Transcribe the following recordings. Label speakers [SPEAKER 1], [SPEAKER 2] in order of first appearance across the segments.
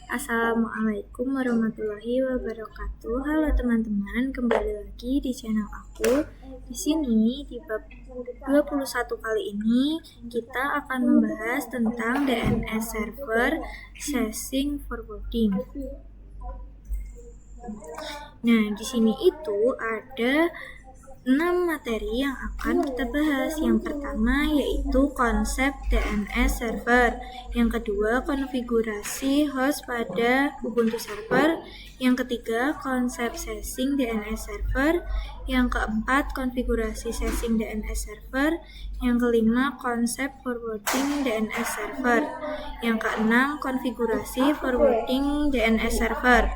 [SPEAKER 1] Assalamualaikum warahmatullahi wabarakatuh. Halo teman-teman, kembali lagi di channel aku. Di sini di bab 21 kali ini kita akan membahas tentang DNS server session forwarding. Nah, di sini itu ada 6 materi yang akan kita bahas. Yang pertama yaitu konsep DNS server. Yang kedua, konfigurasi host pada Ubuntu server. Yang ketiga, konsep session DNS server. Yang keempat, konfigurasi session DNS server. Yang kelima, konsep forwarding DNS server. Yang keenam, konfigurasi forwarding DNS server.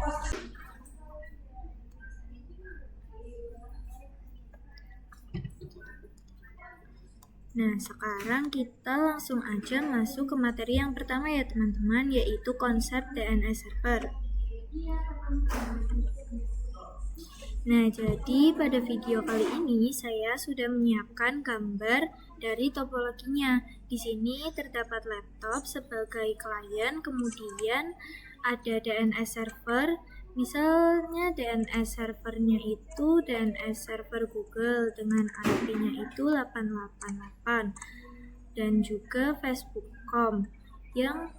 [SPEAKER 1] Nah, sekarang kita langsung aja masuk ke materi yang pertama ya teman-teman, yaitu konsep DNS server. Nah, jadi pada video kali ini saya sudah menyiapkan gambar dari topologinya. Di sini terdapat laptop sebagai klien, kemudian ada DNS server. Misalnya DNS servernya itu DNS server Google dengan IP-nya itu 888 dan juga Facebook.com yang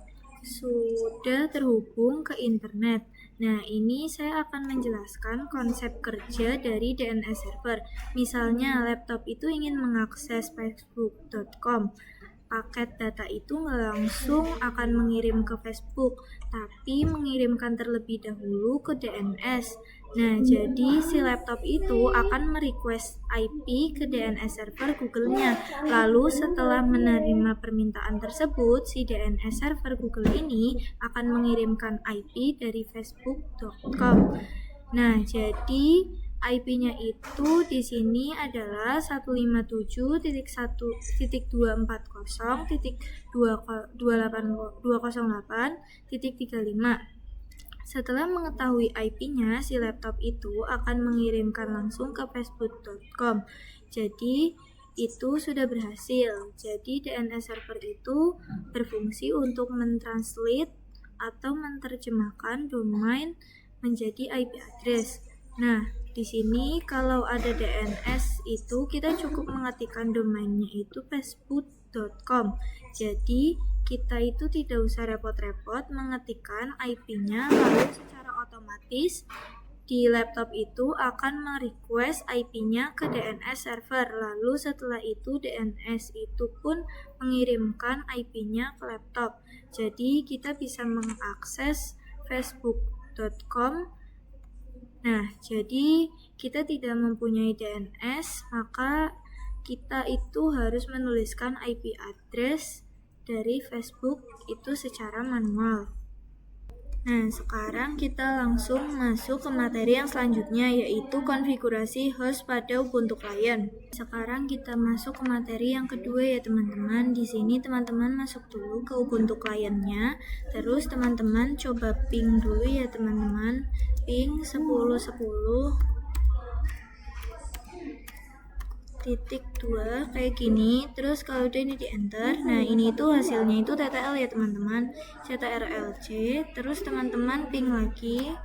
[SPEAKER 1] sudah terhubung ke internet. Nah, ini saya akan menjelaskan konsep kerja dari DNS server. Misalnya laptop itu ingin mengakses Facebook.com. Paket data itu nggak langsung akan mengirim ke Facebook, tapi mengirimkan terlebih dahulu ke DNS. Nah, jadi si laptop itu akan merequest IP ke DNS server Google-nya. Lalu setelah menerima permintaan tersebut, si DNS server Google ini akan mengirimkan IP dari Facebook.com. Nah, jadi IP-nya itu di sini adalah 157.1.1.208.208.35. Setelah mengetahui IP-nya, si laptop itu akan mengirimkan langsung ke facebook.com. Jadi itu sudah berhasil. Jadi DNS server itu berfungsi untuk mentranslate atau menerjemahkan domain menjadi IP address. Nah, di sini kalau ada DNS itu kita cukup mengetikkan domainnya itu facebook.com. Jadi kita itu tidak usah repot-repot mengetikkan IP-nya, lalu secara otomatis di laptop itu akan merequest IP-nya ke DNS server. Lalu setelah itu DNS itu pun mengirimkan IP-nya ke laptop. Jadi kita bisa mengakses facebook.com. Nah, jadi kita tidak mempunyai DNS, maka kita itu harus menuliskan IP address dari Facebook itu secara manual. Nah, sekarang kita langsung masuk ke materi yang selanjutnya, yaitu konfigurasi host pada Ubuntu Client. Sekarang kita masuk ke materi yang kedua ya teman-teman. Di sini teman-teman masuk dulu ke Ubuntu Client-nya, terus teman-teman coba ping dulu ya teman-teman. Ping 10.10.2 kayak gini. Terus kalau udah ini di enter, nah ini itu hasilnya itu TTL ya teman-teman, CTRLC. Terus teman-teman ping lagi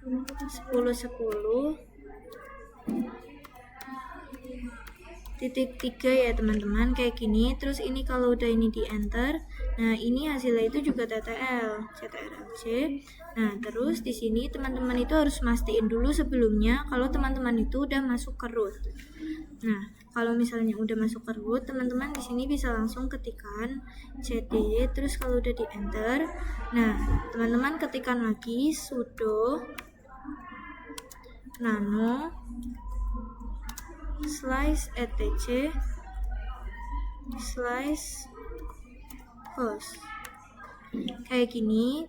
[SPEAKER 1] 10.10.3 ya teman-teman, kayak gini. Terus ini kalau udah ini di enter, nah ini hasilnya itu juga TTL, CTRLC. Nah, terus di sini teman-teman itu harus mastiin dulu sebelumnya kalau teman-teman itu udah masuk ke root. Nah, kalau misalnya udah masuk ke root, teman-teman di sini bisa langsung ketikkan cd, terus kalau udah di enter, nah teman-teman ketikkan lagi sudo nano /etc /host kayak gini.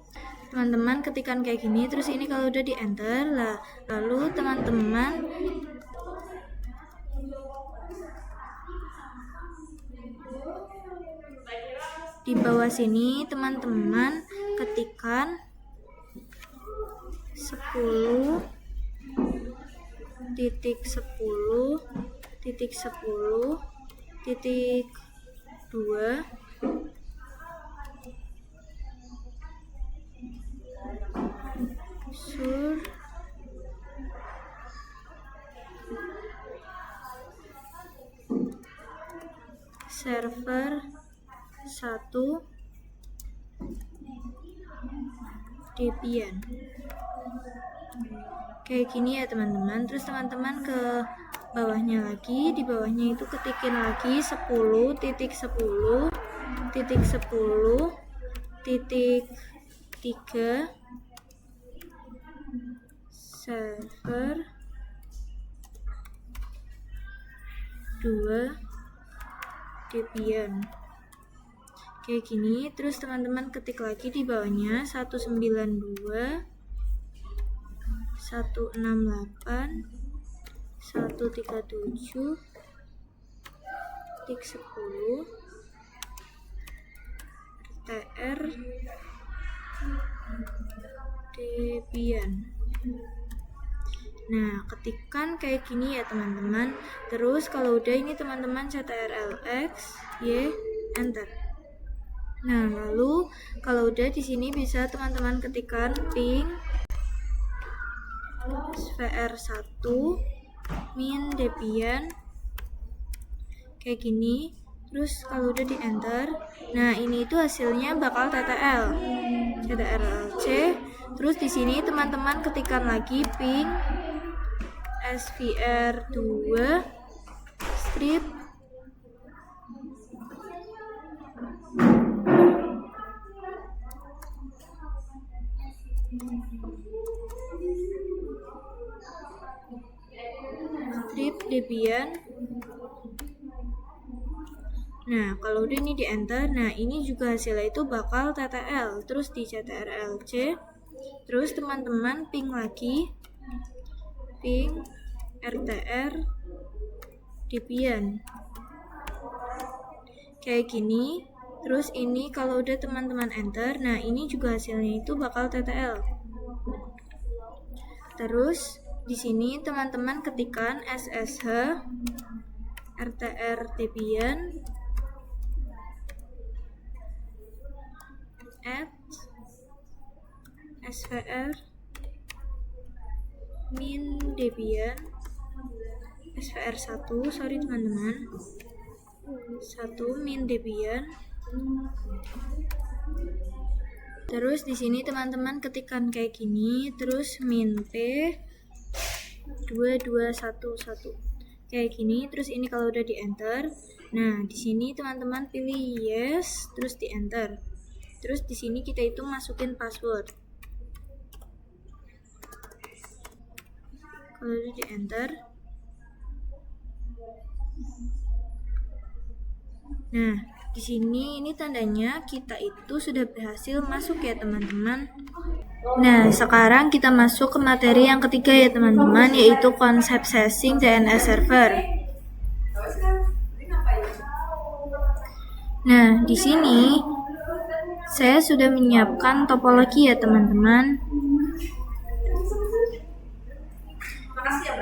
[SPEAKER 1] Teman-teman ketikkan kayak gini, terus ini kalau udah di enter lah, lalu teman-teman di bawah sini teman-teman ketikkan 10.10.10.2 sur server 1 Debian. Kayak gini ya teman-teman. Terus teman-teman ke bawahnya lagi, di bawahnya itu ketikin lagi 10.10.10.3 server 2 Debian. Kayak gini. Terus teman-teman ketik lagi di bawahnya 192 168 137 titik 10 RTR Debian. Nah, ketikkan kayak gini ya teman-teman. Terus kalau udah ini teman-teman ctrl+x y enter. Nah, lalu kalau udah di sini bisa teman-teman ketikkan ping svr1 min Debian kayak gini. Terus kalau udah di enter, nah ini itu hasilnya bakal ctrl+c. Terus di sini teman-teman ketikkan lagi ping svr2 strip Debian. Nah, kalau udah ini di enter, nah ini juga hasilnya itu bakal ttl. Terus di ctrl+c. Terus teman-teman ping lagi ping rtr Debian kayak gini. Terus ini kalau udah teman-teman enter, nah ini juga hasilnya itu bakal ttl. Terus di sini teman-teman ketikkan ssh rtr Debian at svr min Debian svr1 sorry teman-teman 1 min Debian. Terus di sini teman-teman ketikkan kayak gini. Terus min p 2211 kayak gini. Terus ini kalau udah di enter, nah di sini teman-teman pilih yes, terus di enter. Terus di sini kita itu masukin password. Kalau udah di enter, nah di sini ini tandanya kita itu sudah berhasil masuk ya teman-teman. Nah, sekarang kita masuk ke materi yang ketiga ya teman-teman, yaitu konsep seshing DNS server. Nah, di sini saya sudah menyiapkan topologi ya teman-teman.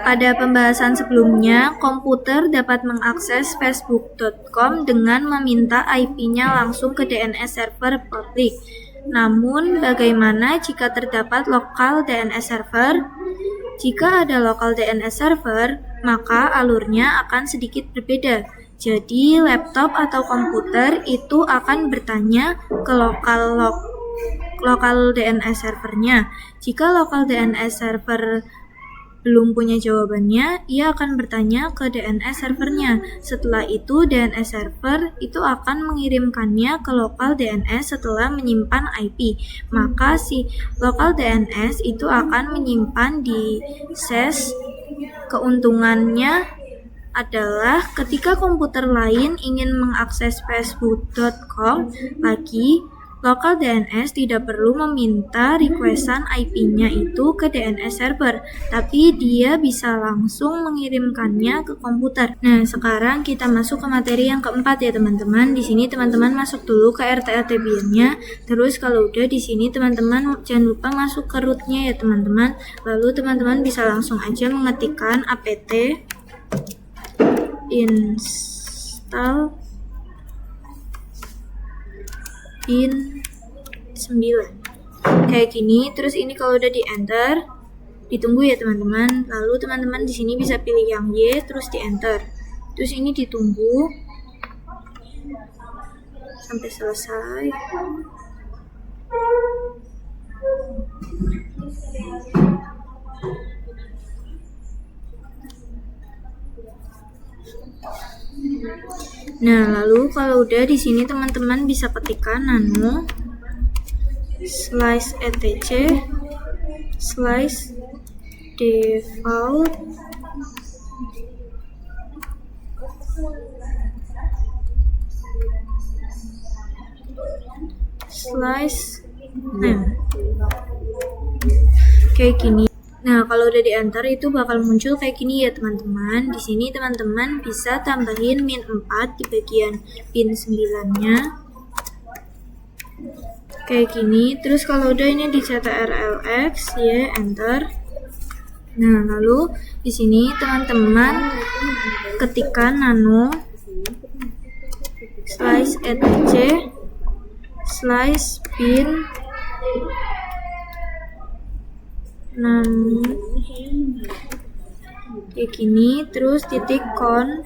[SPEAKER 1] Pada pembahasan sebelumnya, komputer dapat mengakses facebook.com dengan meminta IP-nya langsung ke DNS server publik. Namun, bagaimana jika terdapat lokal DNS server? Jika ada lokal DNS server, maka alurnya akan sedikit berbeda. Jadi, laptop atau komputer itu akan bertanya ke lokal DNS servernya. Jika lokal DNS server belum punya jawabannya, ia akan bertanya ke DNS servernya. Setelah itu, DNS server itu akan mengirimkannya ke lokal DNS setelah menyimpan IP. Maka si lokal DNS itu akan menyimpan di SES. Keuntungannya adalah ketika komputer lain ingin mengakses facebook.com lagi, lokal DNS tidak perlu meminta requestan IP-nya itu ke DNS server, tapi dia bisa langsung mengirimkannya ke komputer. Nah, sekarang kita masuk ke materi yang keempat ya teman-teman. Di sini teman-teman masuk dulu ke RTL Debian-nya. Terus kalau udah di sini teman-teman jangan lupa masuk ke root-nya ya teman-teman. Lalu teman-teman bisa langsung aja mengetikkan apt install bin 9 kayak gini. Terus ini kalau udah di enter, ditunggu ya teman-teman. Lalu teman-teman di sini bisa pilih yang Y, terus di enter. Terus ini ditunggu sampai selesai. Nah, lalu kalau udah di sini teman-teman bisa ketikkan nano slice etc slice default slice kayak gini. Nah, kalau udah di enter itu bakal muncul kayak gini ya teman-teman. Di sini teman-teman bisa tambahin min 4 di bagian pin 9-nya. Kayak gini. Terus kalau udah ini di ctrlx ya enter. Nah, lalu di sini teman-teman ketikkan nano slice etc slice pin kayak gini, terus titik conf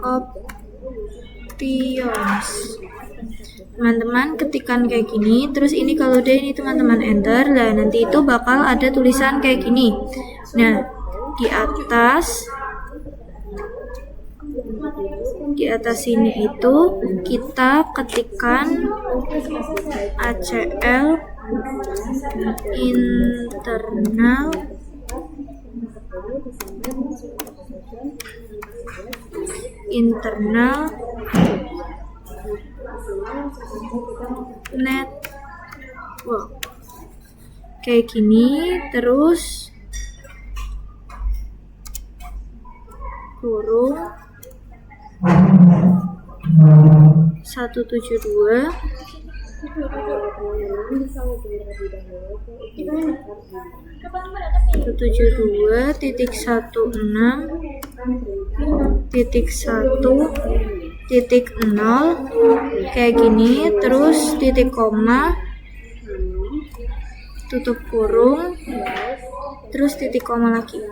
[SPEAKER 1] options. Teman-teman ketikkan kayak gini, terus ini kalau udah ini teman-teman enter, nah nanti itu bakal ada tulisan kayak gini. Nah, di atas sini itu kita ketikkan ACL internal network kayak gini, terus kurung 172 172.16.1.0 kayak gini, terus titik koma, tutup kurung, terus titik koma lagi.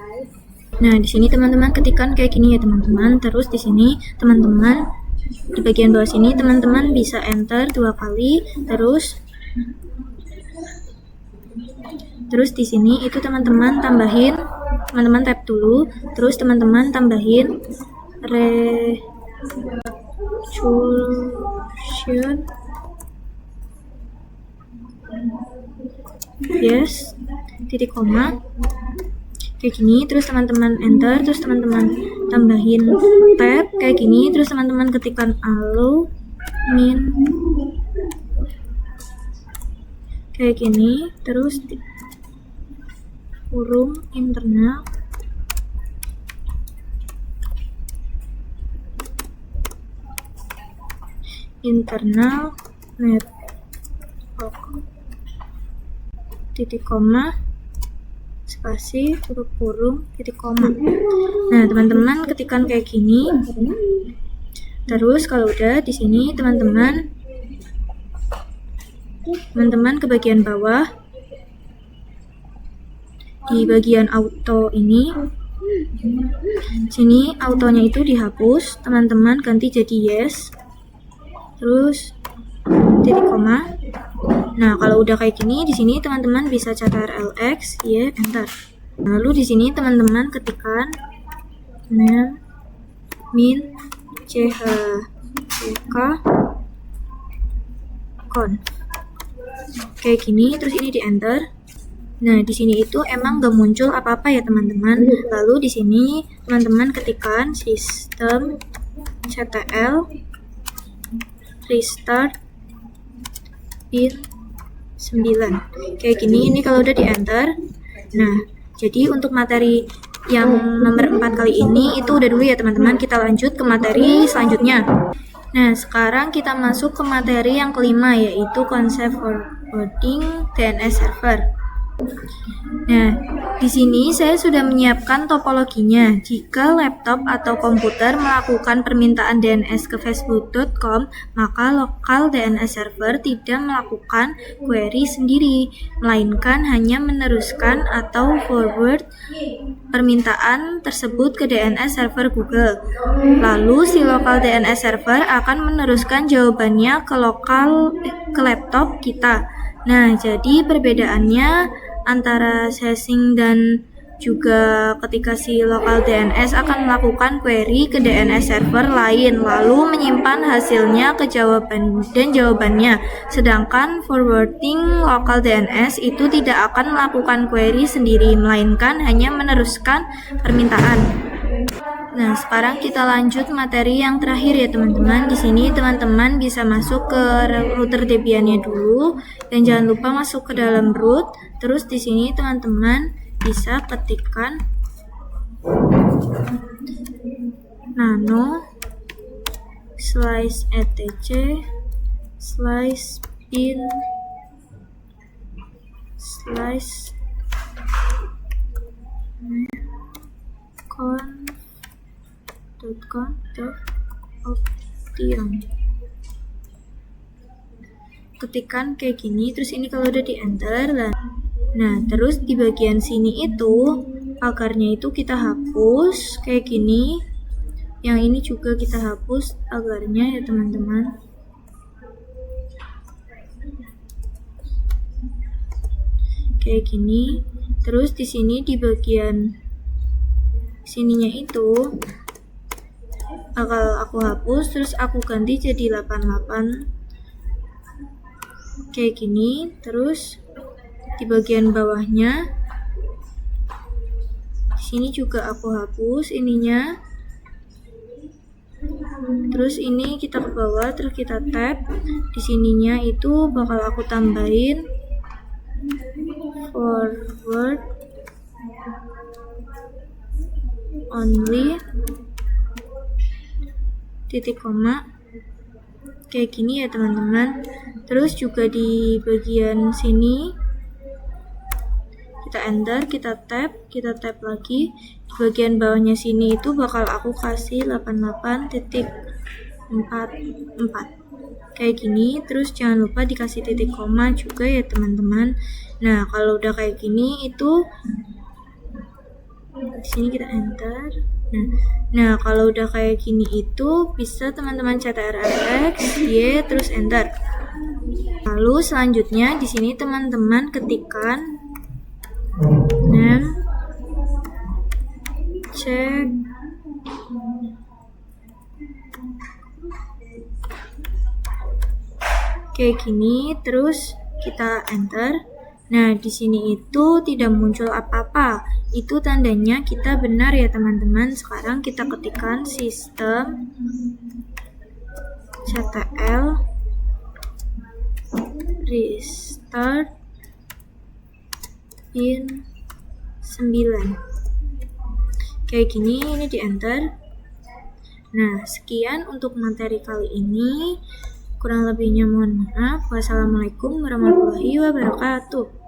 [SPEAKER 1] Nah, di sini teman-teman ketikkan kayak gini ya teman-teman. Terus di sini teman-teman di bagian bawah sini teman-teman bisa enter 2 kali, terus di sini itu teman-teman tambahin, teman-teman tap dulu, terus teman-teman tambahin resolution yes titik koma kayak gini, terus teman-teman enter, terus teman-teman tambahin tab kayak gini, terus teman-teman ketikkan allow min kayak gini, terus kurung internal network titik koma spasi tutup kurung titik koma. Nah, teman-teman ketikkan kayak gini. Terus kalau udah di sini teman-teman ke bagian bawah, di bagian auto ini, sini autonya itu dihapus, teman-teman ganti jadi yes, terus titik koma. Nah, kalau udah kayak gini, di sini teman-teman bisa ctrlx ya enter. Lalu di sini teman-teman ketikkan name min chk con kayak gini, terus ini di enter. Nah, di sini itu emang gak muncul apa-apa ya teman-teman. Lalu di sini teman-teman ketikkan system ctl restart pin 9 kayak gini. Ini kalau udah di enter. Nah, jadi untuk materi yang nomor 4 kali ini itu udah dulu ya teman-teman. Kita lanjut ke materi selanjutnya. Nah, sekarang kita masuk ke materi yang kelima, yaitu konsep forwarding DNS server. Nah, di sini saya sudah menyiapkan topologinya. Jika laptop atau komputer melakukan permintaan DNS ke facebook.com, maka lokal DNS server tidak melakukan query sendiri, melainkan hanya meneruskan atau forward permintaan tersebut ke DNS server Google. Lalu si lokal DNS server akan meneruskan jawabannya ke laptop kita. Nah, jadi perbedaannya antara sesing dan juga ketika si lokal DNS akan melakukan query ke DNS server lain lalu menyimpan hasilnya ke jawabannya. Sedangkan forwarding lokal DNS itu tidak akan melakukan query sendiri melainkan hanya meneruskan permintaan. Nah, sekarang kita lanjut materi yang terakhir ya teman-teman. Di sini teman-teman bisa masuk ke router Debian-nya dulu dan jangan lupa masuk ke dalam root. Terus di sini teman-teman bisa ketikkan nano slice etc slice bin slice conf.com.option. Ketikkan kayak gini, terus ini kalau udah di enter, nah terus di bagian sini itu pagarnya itu kita hapus kayak gini, yang ini juga kita hapus pagarnya ya teman-teman. Kayak gini, terus di sini di bagian sininya itu bakal aku hapus, terus aku ganti jadi 88 kayak gini. Terus di bagian bawahnya di sini juga aku hapus ininya, terus ini kita ke bawah, terus kita tab. Di sininya itu bakal aku tambahin forward only titik koma kayak gini ya teman-teman. Terus juga di bagian sini kita enter, kita tab lagi. Di bagian bawahnya sini itu bakal aku kasih 88.44 kayak gini. Terus jangan lupa dikasih titik koma juga ya teman-teman. Nah, kalau udah kayak gini itu di sini kita enter. Nah, kalau udah kayak gini itu bisa teman-teman ctrl+x, y, terus enter. Lalu selanjutnya di sini teman-teman ketikkan name check kayak gini, terus kita enter. Nah, di sini itu tidak muncul apa-apa. Itu tandanya kita benar ya teman-teman. Sekarang kita ketikkan sistem ctl restart pin 9. Kayak gini, ini di enter. Nah, sekian untuk materi kali ini. Kurang lebihnya mohon maaf. Wassalamualaikum warahmatullahi wabarakatuh.